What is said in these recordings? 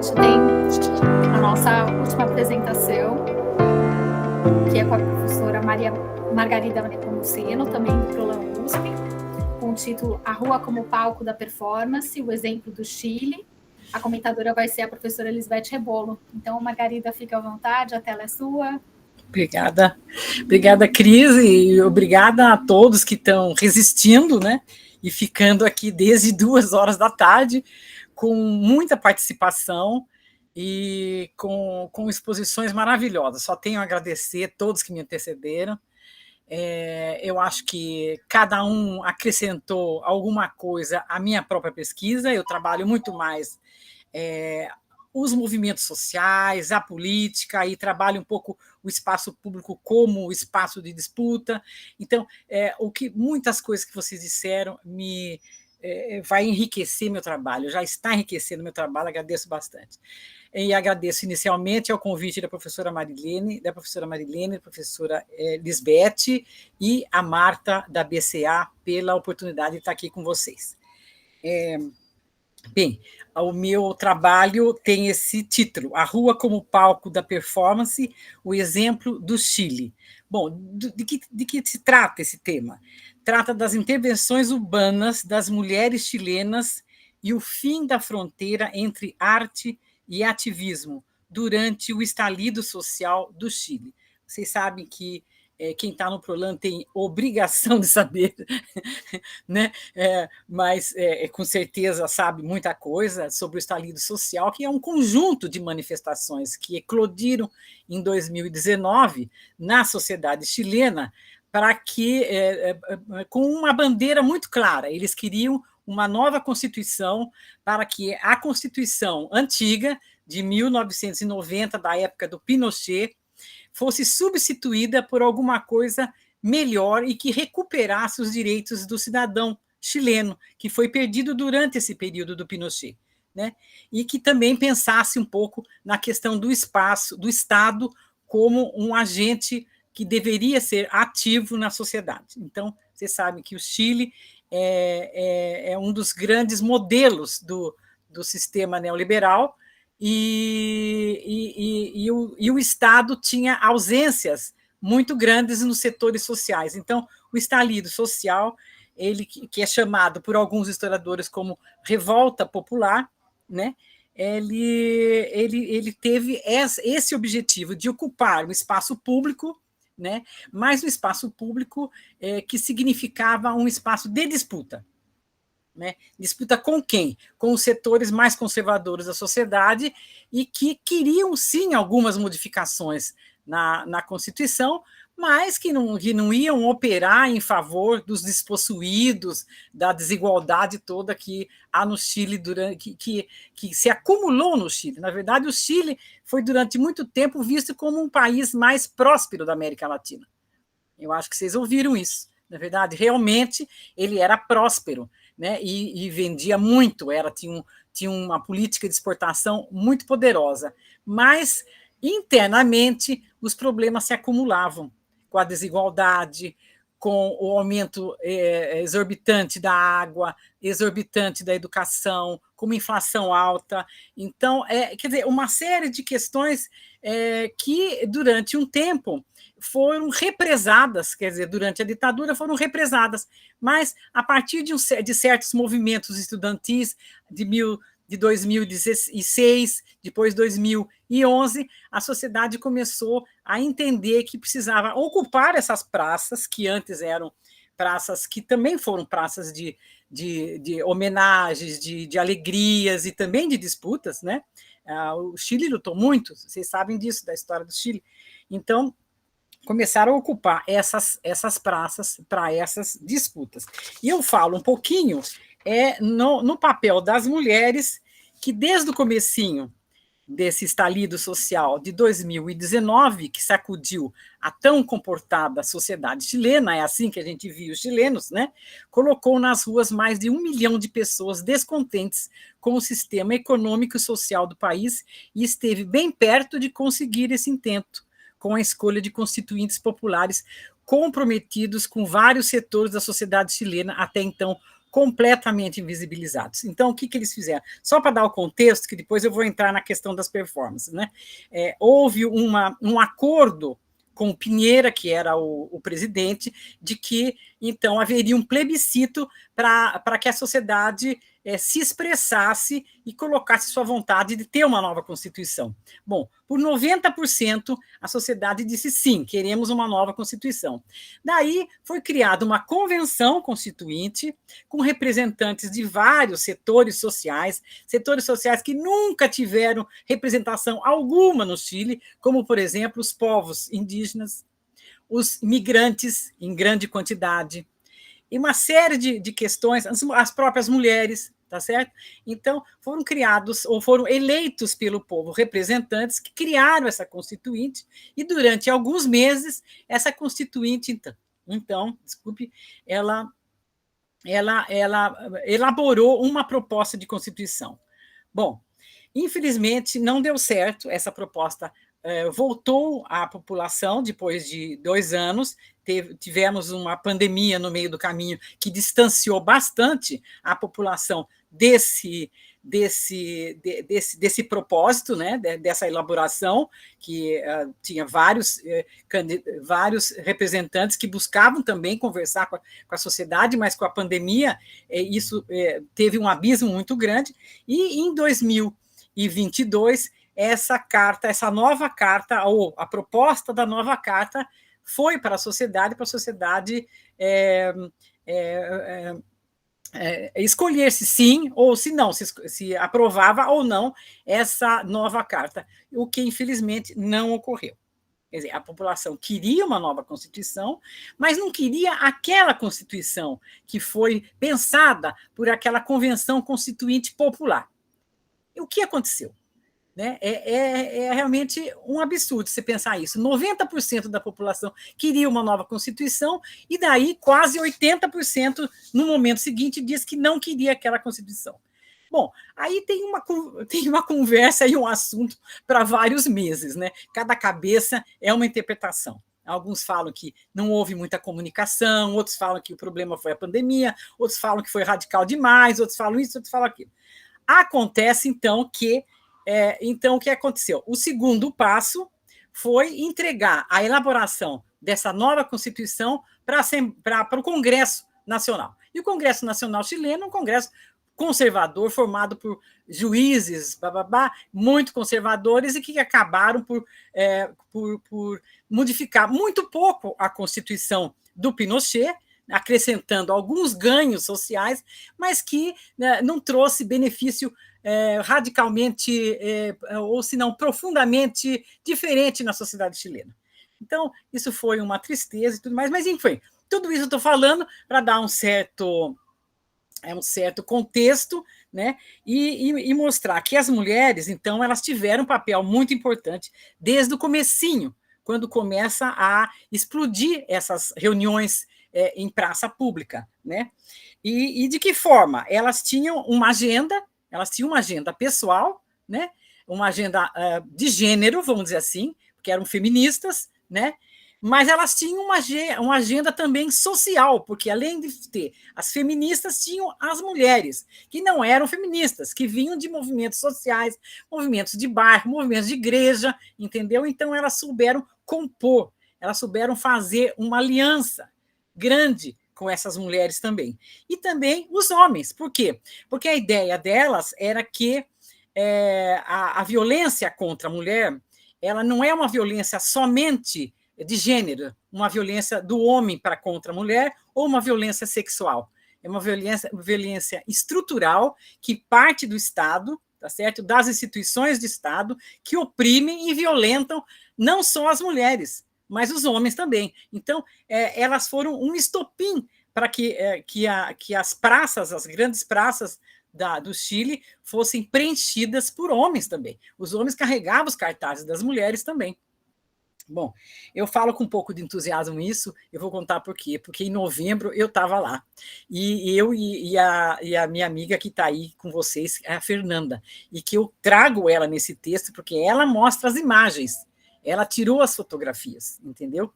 gente tem a nossa última apresentação, que é com a professora Margarida Nepomuceno, também do Prolan USP, com o título A Rua como Palco da Performance, o exemplo do Chile. A comentadora vai ser a professora Elisbeth Rebolo. Então, Margarida, fica à vontade, a tela é sua. Obrigada, Cris, e obrigada a todos que estão resistindo, né, e ficando aqui desde 2 horas da tarde, com muita participação e com exposições maravilhosas. Só tenho a agradecer a todos que me antecederam. Eu acho que cada um acrescentou alguma coisa à minha própria pesquisa. Eu trabalho muito mais os movimentos sociais, a política, e trabalho um pouco o espaço público como espaço de disputa. Então, muitas coisas que vocês disseram vai enriquecer meu trabalho, já está enriquecendo meu trabalho, agradeço bastante. E agradeço inicialmente ao convite da professora Marilene, da professora Lisbeth e a Marta, da BCA, pela oportunidade de estar aqui com vocês. Bem, o meu trabalho tem esse título, A Rua como Palco da Performance, o exemplo do Chile. Bom, de que se trata esse tema? Trata das intervenções urbanas das mulheres chilenas e o fim da fronteira entre arte e ativismo durante o estalido social do Chile. Vocês sabem que quem está no Prolan tem obrigação de saber, né? Mas com certeza sabe muita coisa sobre o estalido social, que é um conjunto de manifestações que eclodiram em 2019 na sociedade chilena, para que, com uma bandeira muito clara, eles queriam uma nova Constituição, para que a Constituição antiga, de 1990, da época do Pinochet, fosse substituída por alguma coisa melhor e que recuperasse os direitos do cidadão chileno, que foi perdido durante esse período do Pinochet, né? E que também pensasse um pouco na questão do espaço, do Estado, como um agente que deveria ser ativo na sociedade. Então, vocês sabem que o Chile é um dos grandes modelos do sistema neoliberal, e o Estado tinha ausências muito grandes nos setores sociais. Então, o estalido social, ele que é chamado por alguns historiadores como revolta popular, né? Ele teve esse objetivo de ocupar um espaço público, né? Mas um espaço público que significava um espaço de disputa. Né? Disputa com quem? Com os setores mais conservadores da sociedade, e que queriam, sim, algumas modificações na Constituição, mas que não iam operar em favor dos despossuídos, da desigualdade toda que há no Chile, que se acumulou no Chile. Na verdade, o Chile foi, durante muito tempo, visto como um país mais próspero da América Latina. Eu acho que vocês ouviram isso. Na verdade, realmente, ele era próspero, né? E vendia muito, tinha uma política de exportação muito poderosa, mas internamente os problemas se acumulavam, com a desigualdade, com o aumento exorbitante da água, exorbitante da educação, com uma inflação alta. Então, quer dizer, uma série de questões que, durante um tempo, foram represadas, quer dizer, durante a ditadura foram represadas, mas a partir de certos movimentos estudantis de 2016, depois 2011, a sociedade começou a entender que precisava ocupar essas praças, que antes eram praças que também foram praças de homenagens, de alegrias e também de disputas, né? O Chile lutou muito, vocês sabem disso, da história do Chile. Então, começaram a ocupar essas praças para essas disputas. E eu falo um pouquinho no papel das mulheres, que desde o comecinho desse estalido social de 2019, que sacudiu a tão comportada sociedade chilena, é assim que a gente viu os chilenos, né? Colocou nas ruas mais de 1 milhão de pessoas descontentes com o sistema econômico e social do país, e esteve bem perto de conseguir esse intento, com a escolha de constituintes populares comprometidos com vários setores da sociedade chilena, até então completamente invisibilizados. Então, o que eles fizeram? Só para dar o contexto, que depois eu vou entrar na questão das performances, né? Houve um acordo com o Pinheira, que era o presidente, de que, então, haveria um plebiscito para que a sociedade se expressasse e colocasse sua vontade de ter uma nova Constituição. Bom, por 90%, a sociedade disse sim, queremos uma nova Constituição. Daí foi criada uma convenção constituinte com representantes de vários setores sociais que nunca tiveram representação alguma no Chile, como, por exemplo, os povos indígenas, os migrantes em grande quantidade, e uma série de questões, as próprias mulheres, tá certo? Então, foram criados, ou foram eleitos pelo povo representantes que criaram essa Constituinte, e durante alguns meses, essa Constituinte, então, desculpe, ela elaborou uma proposta de Constituição. Bom, infelizmente, não deu certo essa proposta. Voltou à população depois de 2 anos, tivemos uma pandemia no meio do caminho que distanciou bastante a população desse propósito, né, dessa elaboração, que tinha vários representantes que buscavam também conversar com a sociedade, mas com a pandemia isso teve um abismo muito grande, e em 2022, essa nova carta, ou a proposta da nova carta, foi para a sociedade escolher se sim ou se não, se aprovava ou não essa nova carta, o que infelizmente não ocorreu. Quer dizer, a população queria uma nova Constituição, mas não queria aquela Constituição que foi pensada por aquela Convenção Constituinte Popular. E o que aconteceu? Né? É realmente um absurdo você pensar isso. 90% da população queria uma nova Constituição, e daí quase 80% no momento seguinte diz que não queria aquela Constituição. Bom, aí tem uma conversa e um assunto para vários meses, né? Cada cabeça é uma interpretação. Alguns falam que não houve muita comunicação, outros falam que o problema foi a pandemia, outros falam que foi radical demais, outros falam isso, outros falam aquilo. Acontece, então, então, o que aconteceu? O segundo passo foi entregar a elaboração dessa nova Constituição para o Congresso Nacional. E o Congresso Nacional chileno é um congresso conservador, formado por juízes, muito conservadores, e que acabaram por modificar muito pouco a Constituição do Pinochet, acrescentando alguns ganhos sociais, mas que não trouxe benefício radicalmente, ou se não profundamente diferente na sociedade chilena. Então, isso foi uma tristeza e tudo mais, mas enfim, tudo isso eu estou falando para dar um certo contexto, né, e mostrar que as mulheres, então, elas tiveram um papel muito importante desde o comecinho, quando começa a explodir essas reuniões em praça pública, né? E de que forma? Elas tinham uma agenda pessoal, né? Uma agenda de gênero, vamos dizer assim, porque eram feministas, né? Mas elas tinham uma agenda também social, porque além de ter as feministas, tinham as mulheres, que não eram feministas, que vinham de movimentos sociais, movimentos de bairro, movimentos de igreja, entendeu? Então elas souberam compor, elas souberam fazer uma aliança grande com essas mulheres também. E também os homens. Por quê? Porque a ideia delas era que a violência contra a mulher, ela não é uma violência somente de gênero, uma violência do homem para contra a mulher, ou uma violência sexual. É uma violência estrutural que parte do Estado, tá certo? Das instituições de Estado, que oprimem e violentam não só as mulheres, mas os homens também. Então, elas foram um estopim para que as praças, as grandes praças do Chile, fossem preenchidas por homens também. Os homens carregavam os cartazes das mulheres também. Bom, eu falo com um pouco de entusiasmo isso, eu vou contar por quê. Porque em novembro eu estava lá, e eu e a minha amiga que está aí com vocês, a Fernanda, e que eu trago ela nesse texto, porque ela mostra as imagens. ela tirou as fotografias, entendeu?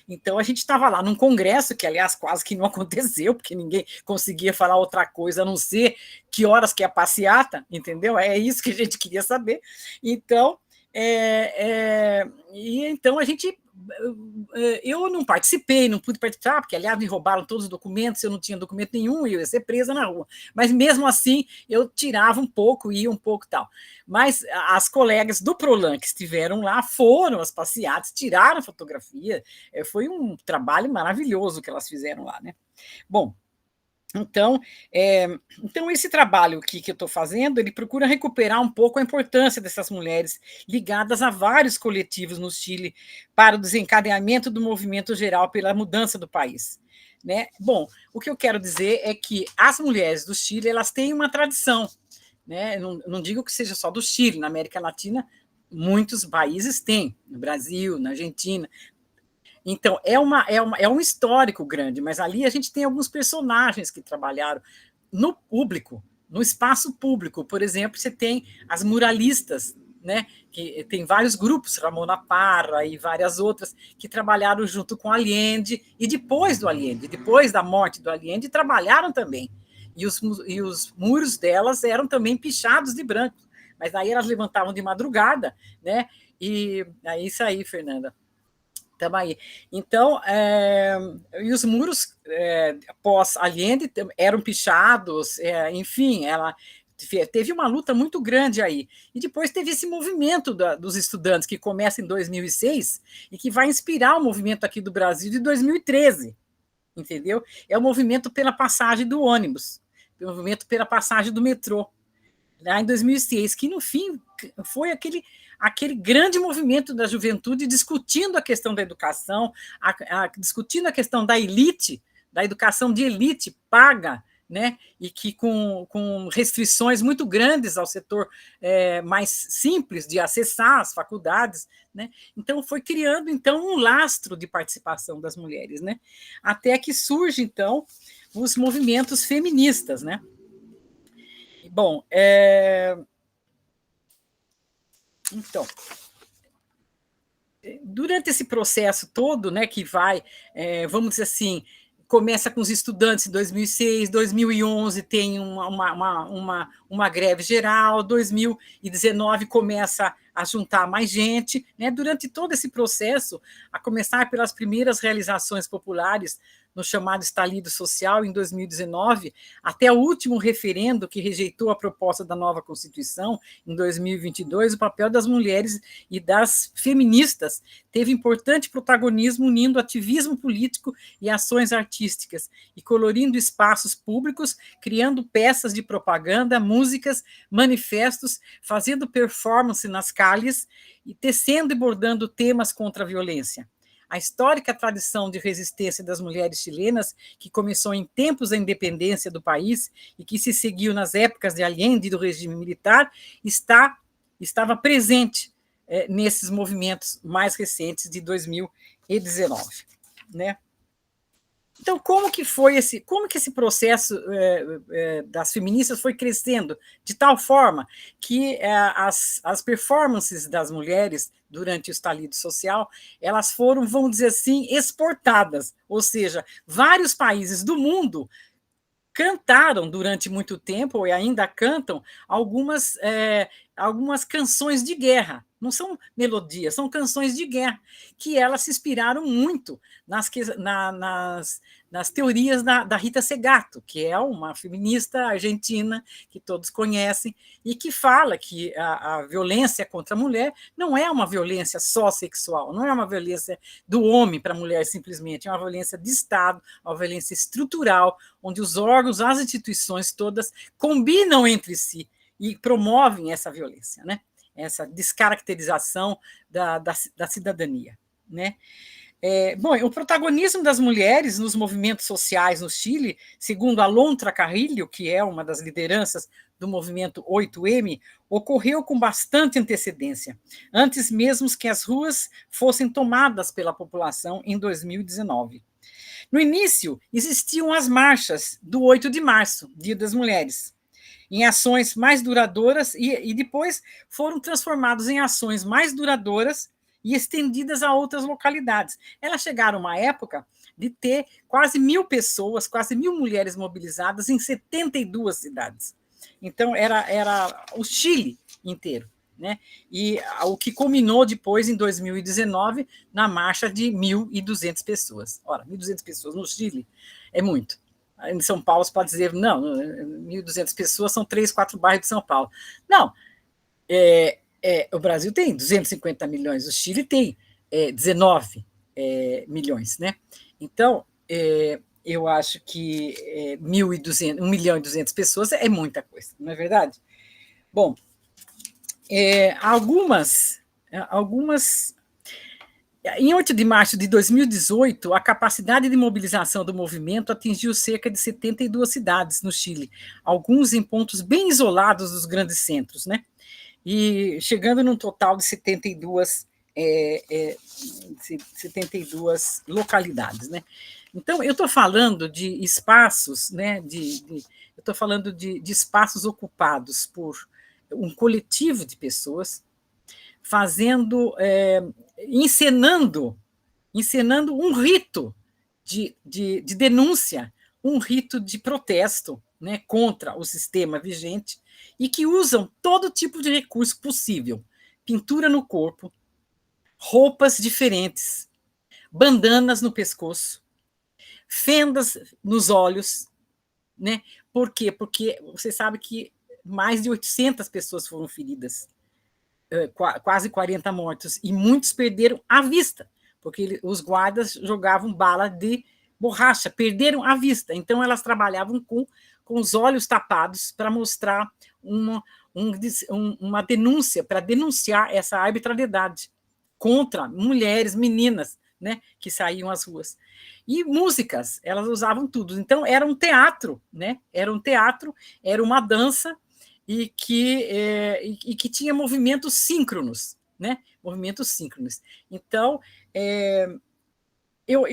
Então, a gente estava lá num congresso, que, aliás, quase que não aconteceu, porque ninguém conseguia falar outra coisa, a não ser que horas que é a passeata, entendeu? É isso que a gente queria saber. Então, então a gente... Eu não participei, não pude participar, porque, aliás, me roubaram todos os documentos, eu não tinha documento nenhum, eu ia ser presa na rua. Mas, mesmo assim, eu tirava um pouco, ia um pouco e tal. Mas as colegas do Prolan que estiveram lá foram às passeatas, tiraram fotografia, foi um trabalho maravilhoso que elas fizeram lá, né? Bom, então, esse trabalho que eu estou fazendo, ele procura recuperar um pouco a importância dessas mulheres ligadas a vários coletivos no Chile para o desencadeamento do movimento geral pela mudança do país, né? Bom, o que eu quero dizer é que as mulheres do Chile, elas têm uma tradição, né? Não digo que seja só do Chile, na América Latina, muitos países têm, no Brasil, na Argentina. Então, é um histórico grande, mas ali a gente tem alguns personagens que trabalharam no público, no espaço público. Por exemplo, você tem as muralistas, né, que tem vários grupos, Ramona Parra e várias outras, que trabalharam junto com Allende, e depois do Allende, depois da morte do Allende, trabalharam também. E os muros delas eram também pichados de branco, mas aí elas levantavam de madrugada, né? E é isso aí, Fernanda. Estamos aí. Então, e os muros pós-Allende eram pichados, enfim, ela teve uma luta muito grande aí. E depois teve esse movimento dos estudantes, que começa em 2006 e que vai inspirar o movimento aqui do Brasil de 2013, entendeu? É o movimento pela passagem do ônibus, o movimento pela passagem do metrô, lá em 2006, que, no fim, foi aquele grande movimento da juventude discutindo a questão da educação, discutindo a questão da elite, da educação de elite paga, né? E que com restrições muito grandes ao setor mais simples de acessar as faculdades, né? Então, foi criando então um lastro de participação das mulheres, né? Até que surge, então, os movimentos feministas, né? Bom, então, durante esse processo todo, né, que vai, vamos dizer assim, começa com os estudantes em 2006, 2011 tem uma greve geral, 2019 começa a juntar mais gente, né? Durante todo esse processo, a começar pelas primeiras realizações populares no chamado estalido social em 2019, até o último referendo que rejeitou a proposta da nova Constituição em 2022, o papel das mulheres e das feministas teve importante protagonismo unindo ativismo político e ações artísticas, e colorindo espaços públicos, criando peças de propaganda, músicas, manifestos, fazendo performance nas calles e tecendo e bordando temas contra a violência. A histórica tradição de resistência das mulheres chilenas, que começou em tempos da independência do país e que se seguiu nas épocas de Allende e do regime militar, estava presente nesses movimentos mais recentes de 2019, né? Então, como que esse processo das feministas foi crescendo de tal forma que as performances das mulheres durante o estalido social, elas foram, vamos dizer assim, exportadas, ou seja, vários países do mundo cantaram durante muito tempo, e ainda cantam, algumas canções de guerra. Não são melodias, são canções de guerra, que elas se inspiraram muito nas teorias da Rita Segato, que é uma feminista argentina que todos conhecem, e que fala que a violência contra a mulher não é uma violência só sexual, não é uma violência do homem para a mulher simplesmente, é uma violência de Estado, uma violência estrutural, onde os órgãos, as instituições todas combinam entre si e promovem essa violência, né? Essa descaracterização da cidadania, né? Bom, o protagonismo das mulheres nos movimentos sociais no Chile, segundo Alondra Carrillo, que é uma das lideranças do movimento 8M, ocorreu com bastante antecedência, antes mesmo que as ruas fossem tomadas pela população em 2019. No início, existiam as marchas do 8 de março, Dia das Mulheres, em ações mais duradouras e depois foram transformados em ações mais duradouras e estendidas a outras localidades. Elas chegaram a uma época de ter quase 1.000 pessoas, quase 1.000 mulheres mobilizadas em 72 cidades. Então, era o Chile inteiro, né? E o que culminou depois, em 2019, na marcha de 1.200 pessoas. Ora, 1.200 pessoas no Chile é muito. Em São Paulo, você pode dizer, não, 1.200 pessoas são 3, 4 bairros de São Paulo. Não, o Brasil tem 250 milhões, o Chile tem 19 milhões, né? Então, eu acho que 1.200 pessoas é muita coisa, não é verdade? Bom, algumas. Em 8 de março de 2018, a capacidade de mobilização do movimento atingiu cerca de 72 cidades no Chile, alguns em pontos bem isolados dos grandes centros, né? E chegando num total de 72 localidades, né? Então, eu estou falando de espaços, né? Eu estou falando de espaços ocupados por um coletivo de pessoas, fazendo, encenando um rito de denúncia, um rito de protesto, né, contra o sistema vigente, e que usam todo tipo de recurso possível: pintura no corpo, roupas diferentes, bandanas no pescoço, fendas nos olhos, né? Por quê? Porque você sabe que mais de 800 pessoas foram feridas, quase 40 mortos, e muitos perderam a vista, porque os guardas jogavam bala de borracha, perderam a vista. Então, elas trabalhavam com os olhos tapados para mostrar uma denúncia, para denunciar essa arbitrariedade contra mulheres, meninas, né, que saíam às ruas. E músicas, elas usavam tudo. Então, era um teatro, né? Era um teatro, era uma dança, e que tinha movimentos síncronos, né? Movimentos síncronos. Então, eu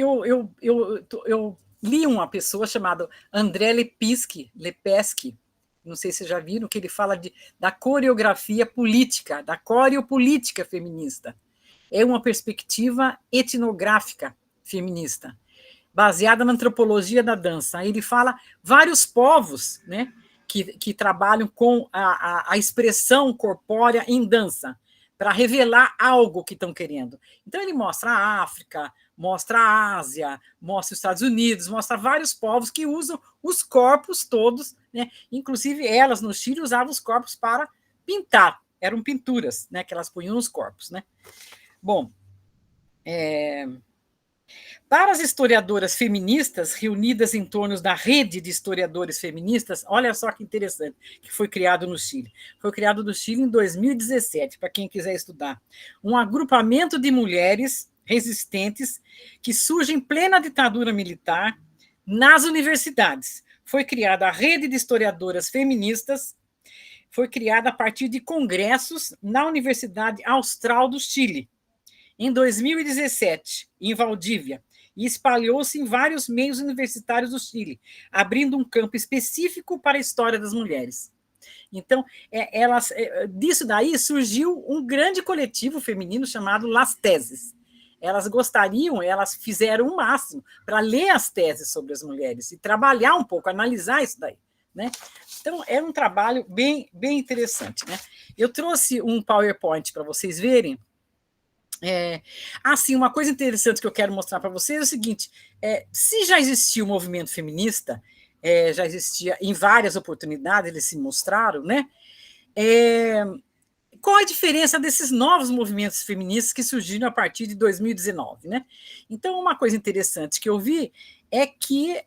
li uma pessoa chamada André Lepesky, não sei se vocês já viram, que ele fala da coreografia política, da coreopolítica feminista. É uma perspectiva etnográfica feminista, baseada na antropologia da dança. Ele fala vários povos, né, que trabalham com a expressão corpórea em dança, para revelar algo que estão querendo. Então, ele mostra a África, mostra a Ásia, mostra os Estados Unidos, mostra vários povos que usam os corpos todos, né? Inclusive, elas no Chile usavam os corpos para pintar, eram pinturas, né, que elas punham nos corpos, né? Bom, para as historiadoras feministas reunidas em torno da rede de historiadores feministas, olha só que interessante, que foi criado no Chile. Foi criado no Chile em 2017, para quem quiser estudar. Um agrupamento de mulheres resistentes que surge em plena ditadura militar nas universidades. Foi criada a rede de historiadoras feministas, foi criada a partir de congressos na Universidade Austral do Chile, em 2017, em Valdívia, e espalhou-se em vários meios universitários do Chile, abrindo um campo específico para a história das mulheres. Então, disso daí surgiu um grande coletivo feminino chamado Las Teses. Elas fizeram o máximo para ler as teses sobre as mulheres e trabalhar um pouco, analisar isso daí, né? Então, é um trabalho bem, bem interessante, né? Eu trouxe um PowerPoint para vocês verem. Uma coisa interessante que eu quero mostrar para vocês é o seguinte: se já existia o movimento feminista, já existia em várias oportunidades, eles se mostraram, né? Qual a diferença desses novos movimentos feministas que surgiram a partir de 2019, né? Então, uma coisa interessante que eu vi é que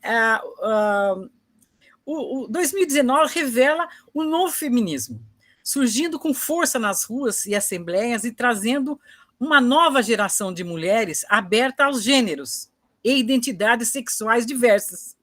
o 2019 revela um novo feminismo, surgindo com força nas ruas e assembleias e trazendo uma nova geração de mulheres aberta aos gêneros e identidades sexuais diversas,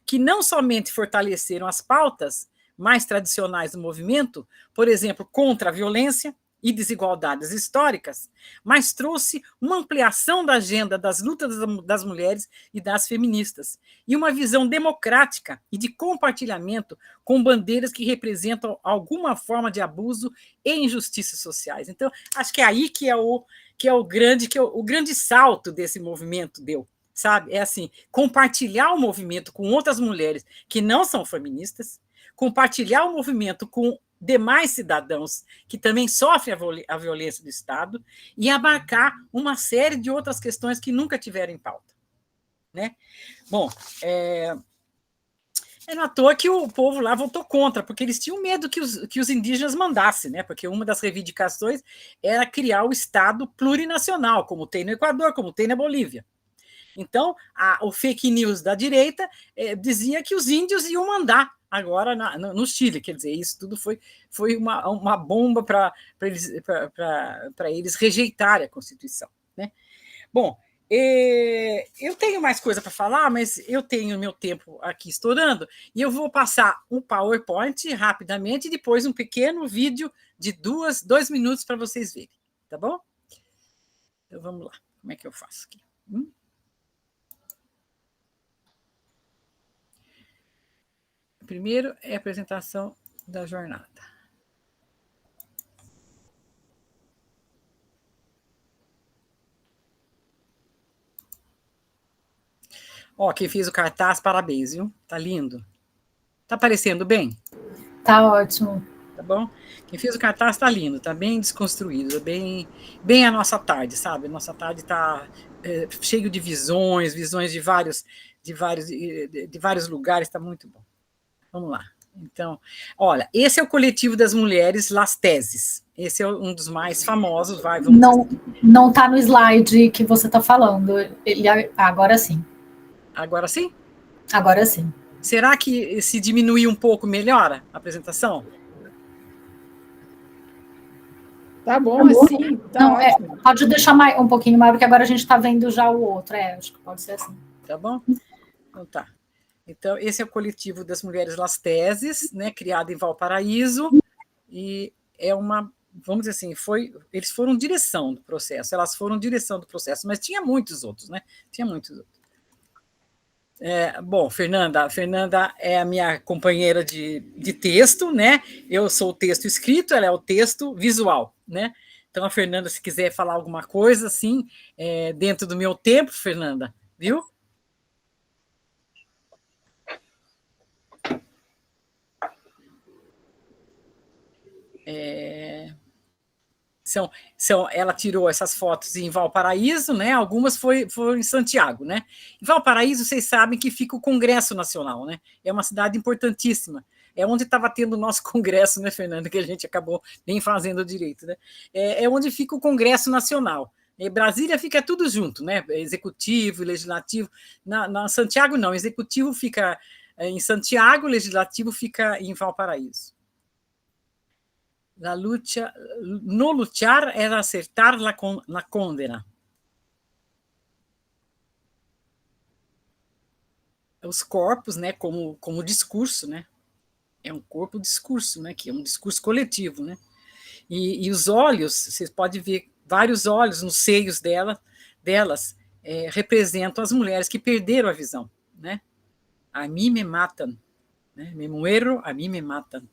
que não somente fortaleceram as pautas mais tradicionais do movimento, por exemplo, contra a violência, e desigualdades históricas, mas trouxe uma ampliação da agenda das lutas das mulheres e das feministas, e uma visão democrática e de compartilhamento com bandeiras que representam alguma forma de abuso e injustiças sociais. Então, acho que é aí que o grande salto desse movimento deu, sabe? É assim, compartilhar o movimento com outras mulheres que não são feministas, compartilhar o movimento com demais cidadãos que também sofrem a violência do Estado e abarcar uma série de outras questões que nunca tiveram em pauta, né? Bom, não à toa que o povo lá votou contra, porque eles tinham medo que os indígenas mandassem, né? Porque uma das reivindicações era criar o Estado plurinacional, como tem no Equador, como tem na Bolívia. Então, o fake news da direita dizia que os índios iam mandar agora no Chile, quer dizer, isso tudo foi uma bomba para eles rejeitarem a Constituição, né? Bom, eu tenho mais coisa para falar, mas eu tenho meu tempo aqui estourando, e eu vou passar um PowerPoint rapidamente e depois um pequeno vídeo de 2 minutos para vocês verem, tá bom? Então, vamos lá. Como é que eu faço aqui? Primeiro é a apresentação da jornada. Ó, quem fez o cartaz, parabéns, viu? Tá lindo. Tá aparecendo bem? Tá ótimo. Tá bom? Quem fez o cartaz tá lindo, tá bem desconstruído, bem a nossa tarde, sabe? Nossa tarde tá cheio de visões de vários lugares, tá muito bom. Vamos lá. Então, olha, esse é o coletivo das mulheres Las Teses. Esse é um dos mais famosos. Não está no slide que você está falando. Agora sim. Agora sim? Agora sim. Será que se diminuir um pouco melhora a apresentação? Tá bom, assim. Tá não, ótimo. Pode deixar um pouquinho maior, porque agora a gente está vendo já o outro. Acho que pode ser assim. Tá bom? Então tá. Então, esse é o coletivo das mulheres Las Teses, né, criado em Valparaíso, e é vamos dizer assim, eles foram direção do processo, elas foram direção do processo, mas tinha muitos outros, né? Tinha muitos outros. Bom, Fernanda é a minha companheira de texto, né? Eu sou o texto escrito, ela é o texto visual, né? Então, a Fernanda, se quiser falar alguma coisa, assim, dentro do meu tempo, Fernanda, viu? Ela tirou essas fotos em Valparaíso, né? Algumas foram em Santiago, né? Em Valparaíso, vocês sabem que fica o Congresso Nacional, né? É uma cidade importantíssima. É onde estava tendo o nosso congresso, né, Fernanda? Que a gente acabou nem fazendo direito, né? É onde fica o Congresso Nacional. Brasília fica tudo junto, né? Executivo, legislativo. Na Santiago, não. Executivo fica em Santiago, legislativo fica em Valparaíso. No luchar era acertar la condena. Os corpos, né, como discurso, né? É um corpo discurso, né? Que é um discurso coletivo, né? E os olhos, vocês podem ver vários olhos nos seios delas representam as mulheres que perderam a visão, né? A mim me matam, né? Me muero, a mim me matam.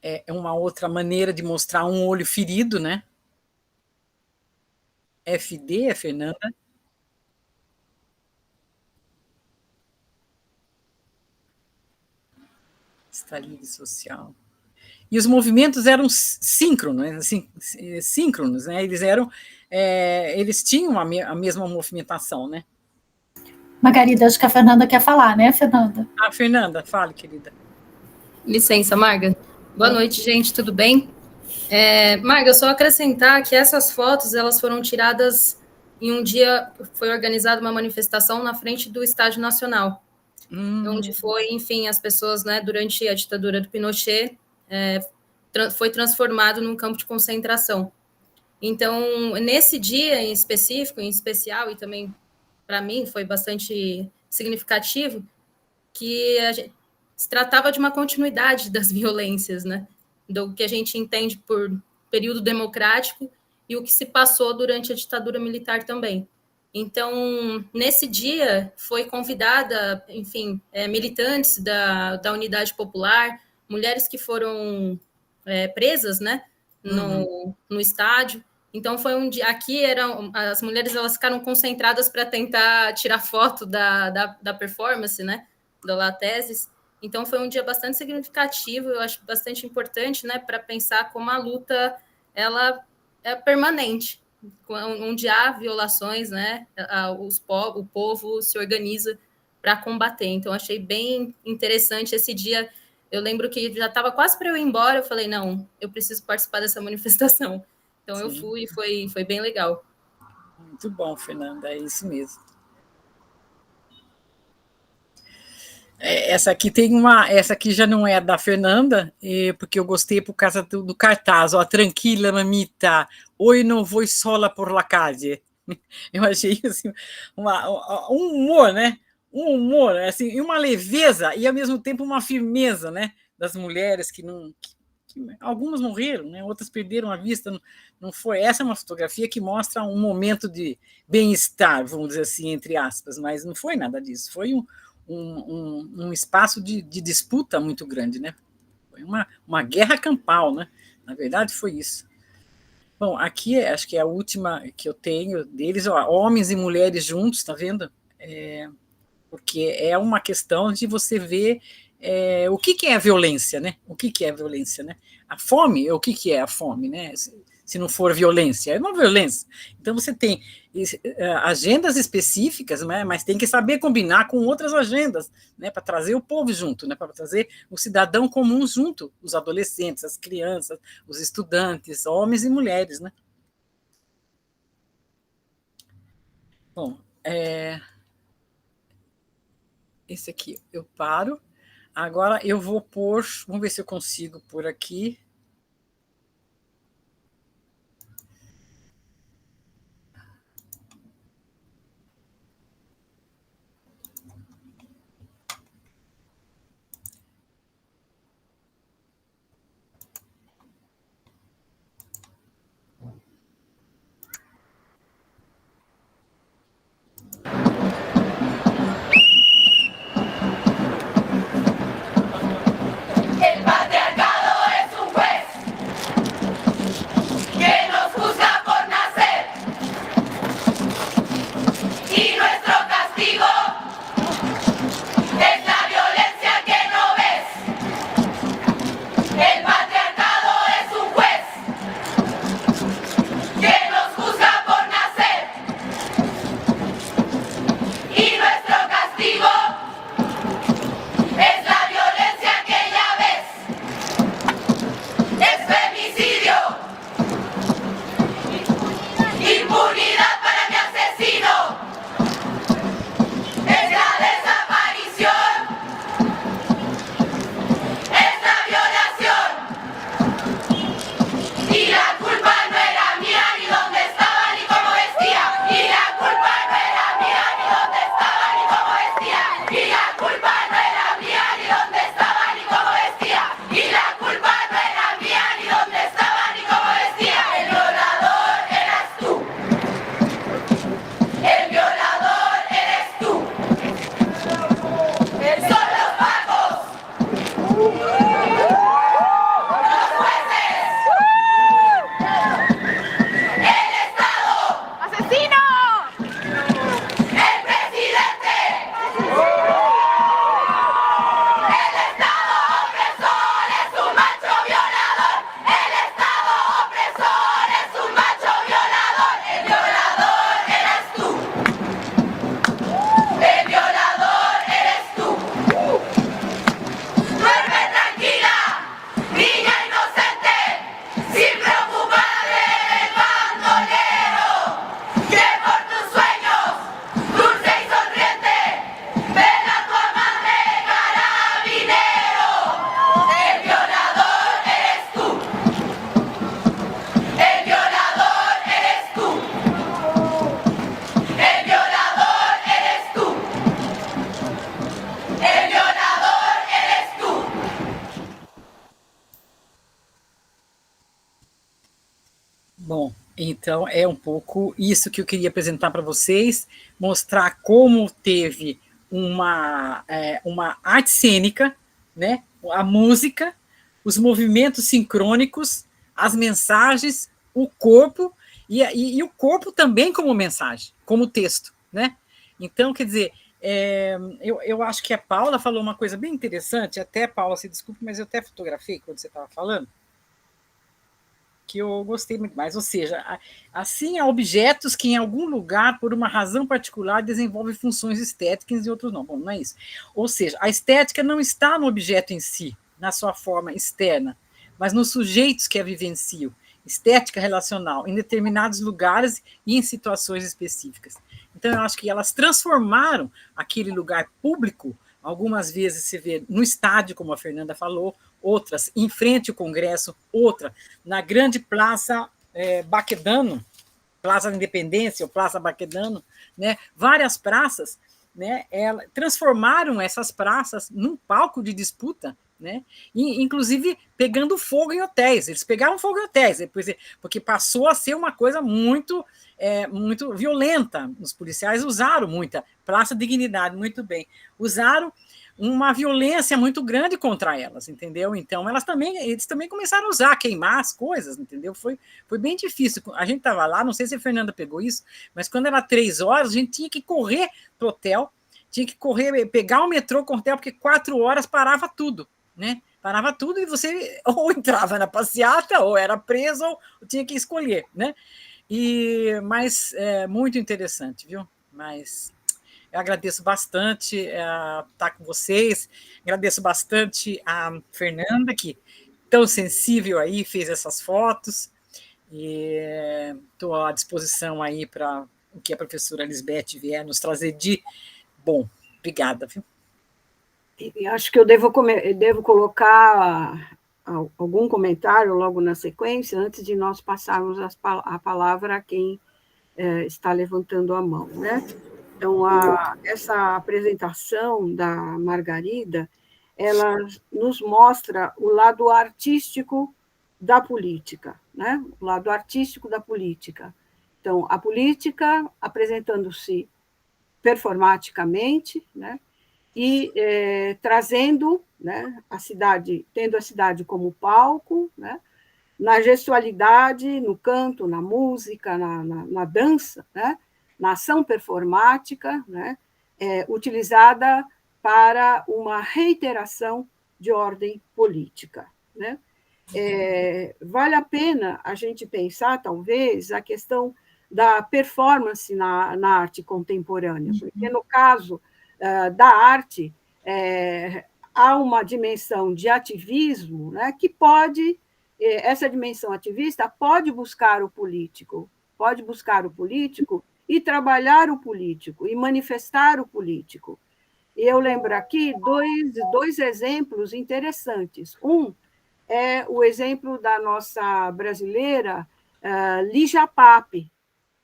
É uma outra maneira de mostrar um olho ferido, né? FD, é Fernanda. Estalide social. E os movimentos eram síncronos, né? Eles tinham a mesma movimentação, né? Margarida, acho que a Fernanda quer falar, né, Fernanda? Fernanda, fale, querida. Licença, Marga. Boa noite, gente, tudo bem? Marga, só acrescentar que essas fotos, elas foram tiradas em um dia, foi organizada uma manifestação na frente do Estádio Nacional, onde foi, enfim, as pessoas, né, durante a ditadura do Pinochet, foi transformado num campo de concentração. Então, nesse dia em especial, e também, para mim, foi bastante significativo, que a gente se tratava de uma continuidade das violências, né? Do que a gente entende por período democrático e o que se passou durante a ditadura militar também. Então, nesse dia, foi convidada, enfim, militantes da Unidade Popular, mulheres que foram presas, né, no estádio. Então, foi um dia. Aqui as mulheres, elas ficaram concentradas para tentar tirar foto da performance, né, do Lateses. Então, foi um dia bastante significativo, eu acho bastante importante, né, para pensar como a luta ela é permanente, onde há violações, né, o povo se organiza para combater. Então, achei bem interessante esse dia. Eu lembro que já estava quase para eu ir embora, eu falei, não, eu preciso participar dessa manifestação. Então, Sim. eu fui e foi bem legal. Muito bom, Fernanda, é isso mesmo. Essa aqui já não é da Fernanda, porque eu gostei por causa do cartaz, ó, tranquila, mamita, hoje não vou sola por la calle. Eu achei assim, um humor, né? Um humor, assim, e uma leveza, e ao mesmo tempo uma firmeza, né? Das mulheres que não. Algumas morreram, né? Outras perderam a vista. Não foi. Essa é uma fotografia que mostra um momento de bem-estar, vamos dizer assim, entre aspas, mas não foi nada disso. Foi um espaço de disputa muito grande, né? Foi uma guerra campal, né? Na verdade, foi isso. Bom, aqui acho que é a última que eu tenho deles, ó, homens e mulheres juntos, tá vendo? Porque é uma questão de você ver o que é a violência, né? O que é a violência, né? A fome, o que é a fome, né? Se não for violência, é uma violência. Então você tem agendas específicas, né, mas tem que saber combinar com outras agendas, né, para trazer o povo junto, né, para trazer o cidadão comum junto, os adolescentes, as crianças, os estudantes, homens e mulheres, né? Bom, esse aqui eu paro. Agora eu vou pôr, vamos ver se eu consigo por aqui. El patriarcado es un juego. Então, é um pouco isso que eu queria apresentar para vocês, mostrar como teve uma arte cênica, né? A música, os movimentos sincrônicos, as mensagens, o corpo, e o corpo também como mensagem, como texto, né? Então, quer dizer, eu acho que a Paula falou uma coisa bem interessante, até, Paula, se desculpe, mas eu até fotografei quando você estava falando, que eu gostei muito mais, ou seja, assim há objetos que em algum lugar, por uma razão particular, desenvolvem funções estéticas e outros não. Bom, não é isso. Ou seja, a estética não está no objeto em si, na sua forma externa, mas nos sujeitos que a vivenciam, estética relacional, em determinados lugares e em situações específicas. Então, eu acho que elas transformaram aquele lugar público, algumas vezes se vê no estádio, como a Fernanda falou, outras em frente ao Congresso, outra na grande Praça Baquedano, Praça da Independência ou Praça Baquedano, né? Várias praças, né? Transformaram essas praças num palco de disputa, né? E, inclusive pegando fogo em hotéis. Eles pegaram fogo em hotéis, depois, porque passou a ser uma coisa muito violenta. Os policiais usaram muita Praça Dignidade, muito bem, usaram uma violência muito grande contra elas, entendeu? Então, eles também começaram a usar, queimar as coisas, entendeu? Foi bem difícil. A gente estava lá, não sei se a Fernanda pegou isso, mas quando era 3 horas, a gente tinha que correr para o hotel, tinha que correr, pegar o metrô com o hotel, porque 4 horas parava tudo, né? Parava tudo e você ou entrava na passeata, ou era preso, ou tinha que escolher, né? Mas é muito interessante, viu? Mas eu agradeço bastante estar com vocês, agradeço bastante a Fernanda, que tão sensível aí, fez essas fotos, e estou à disposição aí para o que a professora Lisbeth vier nos trazer de bom. Obrigada, viu? E acho que eu devo colocar algum comentário logo na sequência, antes de nós passarmos a palavra a quem está levantando a mão, né? Então, essa apresentação da Margarida, ela nos mostra o lado artístico da política, né? O lado artístico da política. Então, a política apresentando-se performaticamente, né? E trazendo, né, tendo a cidade como palco, né? Na gestualidade, no canto, na música, na dança, né? Na ação performática, né? Utilizada para uma reiteração de ordem política, né? Vale a pena a gente pensar, talvez, a questão da performance na arte contemporânea, porque, no caso da arte, há uma dimensão de ativismo, né, que essa dimensão ativista pode buscar o político e trabalhar o político, e manifestar o político. E eu lembro aqui dois exemplos interessantes. Um é o exemplo da nossa brasileira Lígia Pape,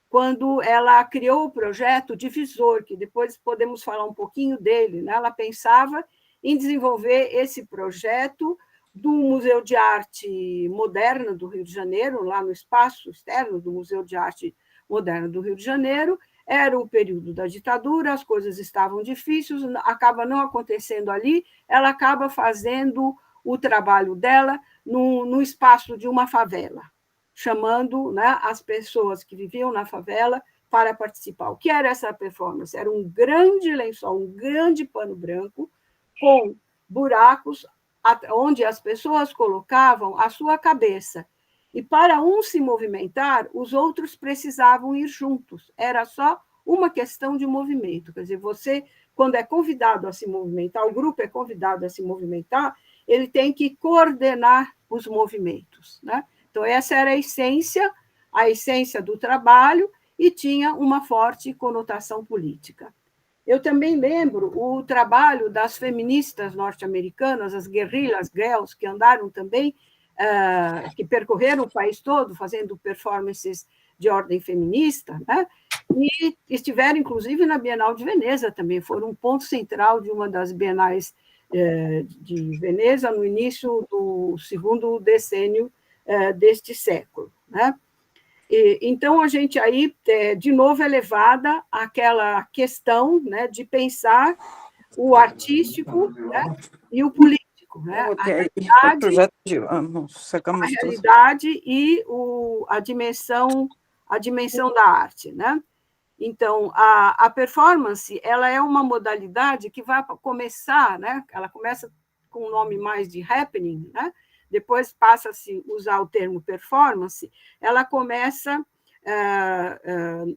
quando ela criou o projeto Divisor, que depois podemos falar um pouquinho dele, né? Ela pensava em desenvolver esse projeto do Museu de Arte Moderna do Rio de Janeiro, lá no espaço externo do Museu de Arte Moderna do Rio de Janeiro. Era o período da ditadura, as coisas estavam difíceis, acaba não acontecendo ali, ela acaba fazendo o trabalho dela no espaço de uma favela, chamando, né, as pessoas que viviam na favela para participar. O que era essa performance? Era um grande lençol, um grande pano branco, com buracos onde as pessoas colocavam a sua cabeça. E para um se movimentar, os outros precisavam ir juntos. Era só uma questão de movimento. Quer dizer, você, quando é convidado a se movimentar, o grupo é convidado a se movimentar, ele tem que coordenar os movimentos, né? Então, essa era a essência do trabalho, e tinha uma forte conotação política. Eu também lembro o trabalho das feministas norte-americanas, as guerrillas girls, que andaram também, que percorreram o país todo fazendo performances de ordem feminista, né? E estiveram, inclusive, na Bienal de Veneza também, foram um ponto central de uma das bienais de Veneza no início do segundo decênio deste século, né? Então, a gente aí, de novo, é levada àquela questão, né, de pensar o artístico, né, e o político, né, a realidade e a dimensão da arte, né? Então, a performance, ela é uma modalidade que vai começar, né? Ela começa com o nome mais de happening, né? Depois passa a se usar o termo performance. Ela começa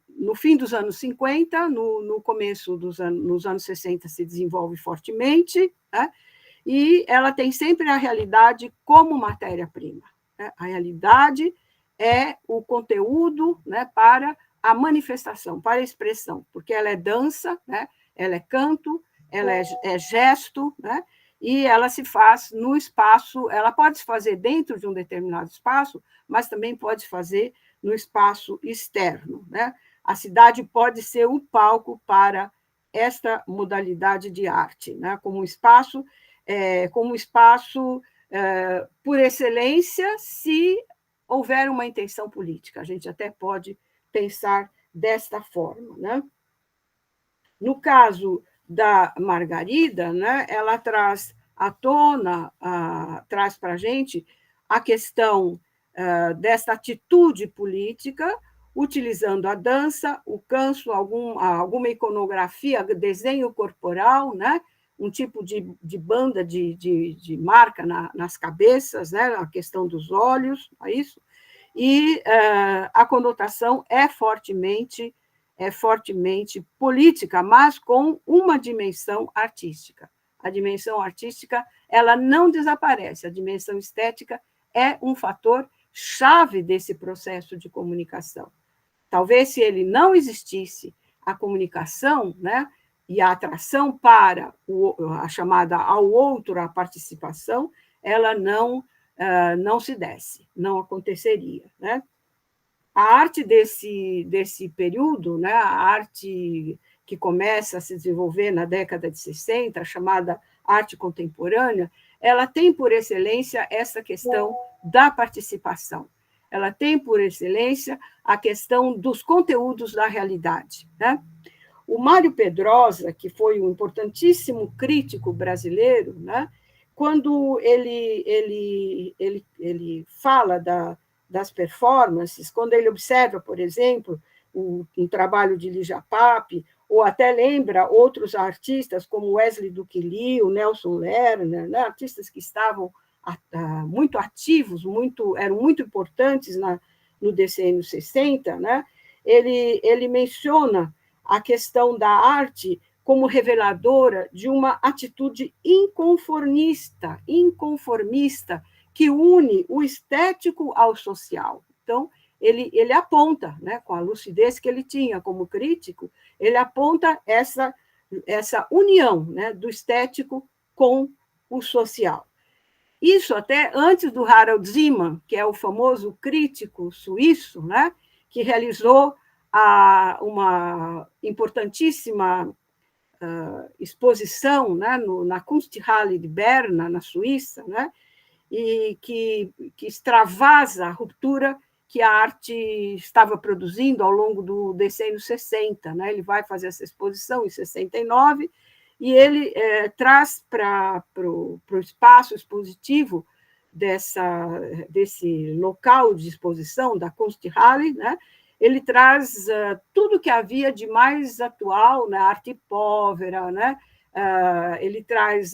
no fim dos anos 50, no começo nos anos 60 se desenvolve fortemente, né? E ela tem sempre a realidade como matéria-prima, né? A realidade é o conteúdo, né, para a manifestação, para a expressão, porque ela é dança, né, ela é canto, ela é gesto, né, e ela se faz no espaço, ela pode se fazer dentro de um determinado espaço, mas também pode se fazer no espaço externo, né? A cidade pode ser o palco para esta modalidade de arte, né? Como um espaço por excelência, se houver uma intenção política. A gente até pode pensar desta forma, né? No caso da Margarida, né, ela traz à tona, traz para a gente a questão desta atitude política, utilizando a dança, o canto, alguma iconografia, desenho corporal, né, um tipo de banda de marca nas cabeças, né, a questão dos olhos, é isso? E a conotação é fortemente política, mas com uma dimensão artística. A dimensão artística, ela não desaparece, a dimensão estética é um fator chave desse processo de comunicação. Talvez, se ele não existisse, a comunicação, né, e a atração para a chamada ao outro, a participação, ela não se desse, não aconteceria, né? A arte desse período, né, a arte que começa a se desenvolver na década de 60, chamada arte contemporânea, ela tem por excelência essa questão da participação. Ela tem por excelência a questão dos conteúdos da realidade, né? O Mário Pedrosa, que foi um importantíssimo crítico brasileiro, né, quando ele fala das performances, quando ele observa, por exemplo, um trabalho de Lígia Pape, ou até lembra outros artistas, como Wesley Duquili, o Nelson Lerner, né, artistas que estavam muito ativos, eram muito importantes no decênio 60, né, ele menciona a questão da arte como reveladora de uma atitude inconformista, que une o estético ao social. Então, ele aponta, né, com a lucidez que ele tinha como crítico, ele aponta essa união, né, do estético com o social. Isso até antes do Harald Zeman, que é o famoso crítico suíço, né, que realizou uma importantíssima exposição, né, na Kunsthalle de Berna, na Suíça, né, e que extravasa a ruptura que a arte estava produzindo ao longo do decênio 60. Né? Ele vai fazer essa exposição em 69 e ele traz para o espaço expositivo desse local de exposição, da Kunsthalle, né? Ele traz tudo que havia de mais atual na arte povera, né? Ele traz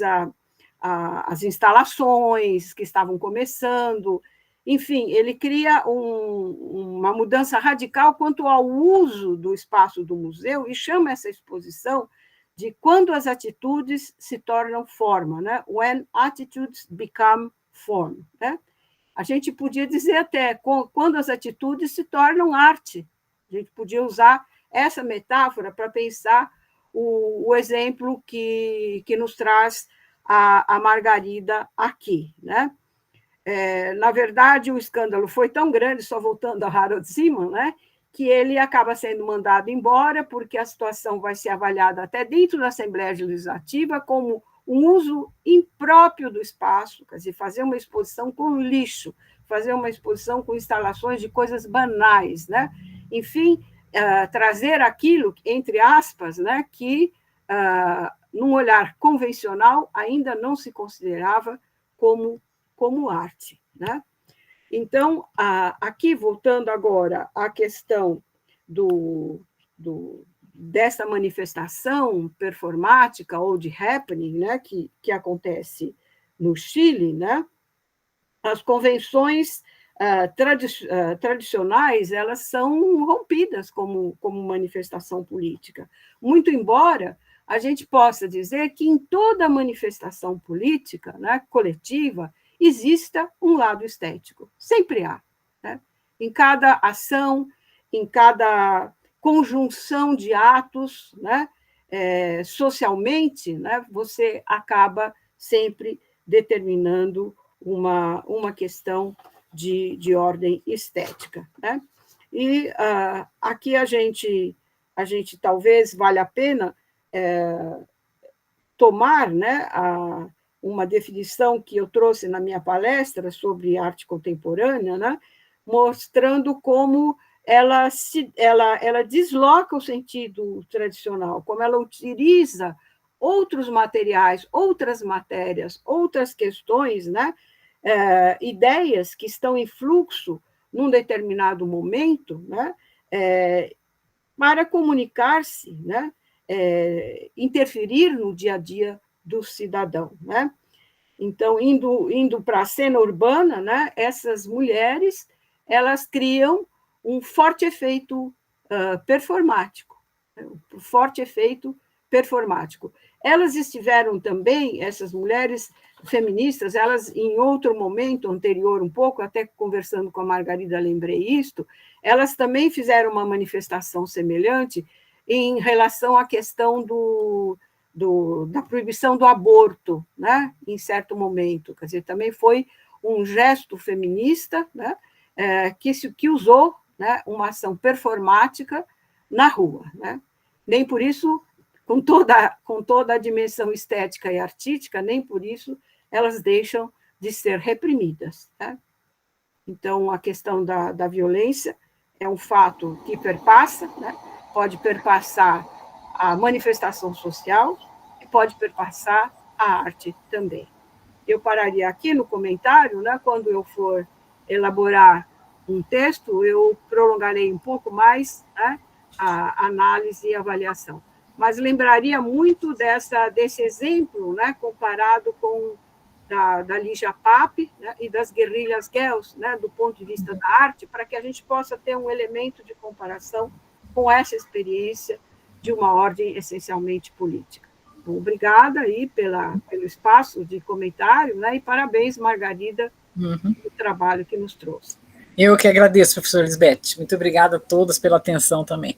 as instalações que estavam começando, enfim, ele cria uma mudança radical quanto ao uso do espaço do museu e chama essa exposição de quando as atitudes se tornam forma, né? When attitudes become form, né? A gente podia dizer até quando as atitudes se tornam arte. A gente podia usar essa metáfora para pensar o exemplo que nos traz a Margarida aqui, né? Na verdade, o escândalo foi tão grande, só voltando a Harald Zeman, né, que ele acaba sendo mandado embora, porque a situação vai ser avaliada até dentro da Assembleia Legislativa como um uso impróprio do espaço, quer dizer, fazer uma exposição com lixo, fazer uma exposição com instalações de coisas banais, né? Enfim, trazer aquilo, entre aspas, né, que, num olhar convencional, ainda não se considerava como arte, né? Então, aqui, voltando agora à questão dessa manifestação performática ou de happening, né, que acontece no Chile, né, as convenções tradicionais, elas são rompidas como manifestação política, muito embora a gente possa dizer que em toda manifestação política, né, coletiva, exista um lado estético, sempre há, né? Em cada ação, em cada conjunção de atos, né, socialmente, né, você acaba sempre determinando uma questão de ordem estética, né? E aqui a gente talvez valha a pena tomar, né, uma definição que eu trouxe na minha palestra sobre arte contemporânea, né, mostrando como ela desloca o sentido tradicional, como ela utiliza outros materiais, outras matérias, outras questões, né, ideias que estão em fluxo num determinado momento, né, para comunicar-se, né, interferir no dia a dia do cidadão, né? Então, indo para a cena urbana, né, essas mulheres, elas criam um forte efeito performático, um forte efeito performático. Elas estiveram também, essas mulheres feministas, elas, em outro momento anterior, um pouco, até conversando com a Margarida, lembrei isto, elas também fizeram uma manifestação semelhante em relação à questão da proibição do aborto, né, em certo momento. Quer dizer, também foi um gesto feminista, né, que usou, né, uma ação performática na rua, né? Nem por isso, com toda a dimensão estética e artística, nem por isso elas deixam de ser reprimidas, né? Então, a questão da violência é um fato que perpassa, né? Pode perpassar a manifestação social e pode perpassar a arte também. Eu pararia aqui no comentário, né? Quando eu for elaborar um texto, eu prolongarei um pouco mais, né, a análise e avaliação. Mas lembraria muito desse exemplo, né, comparado com da Lígia Pape, né, e das guerrilhas girls, né, do ponto de vista da arte, para que a gente possa ter um elemento de comparação com essa experiência de uma ordem essencialmente política. Então, obrigada aí pelo espaço de comentário, né, e parabéns, Margarida, pelo trabalho que nos trouxe. Eu que agradeço, professora Lisbeth. Muito obrigada a todos pela atenção também.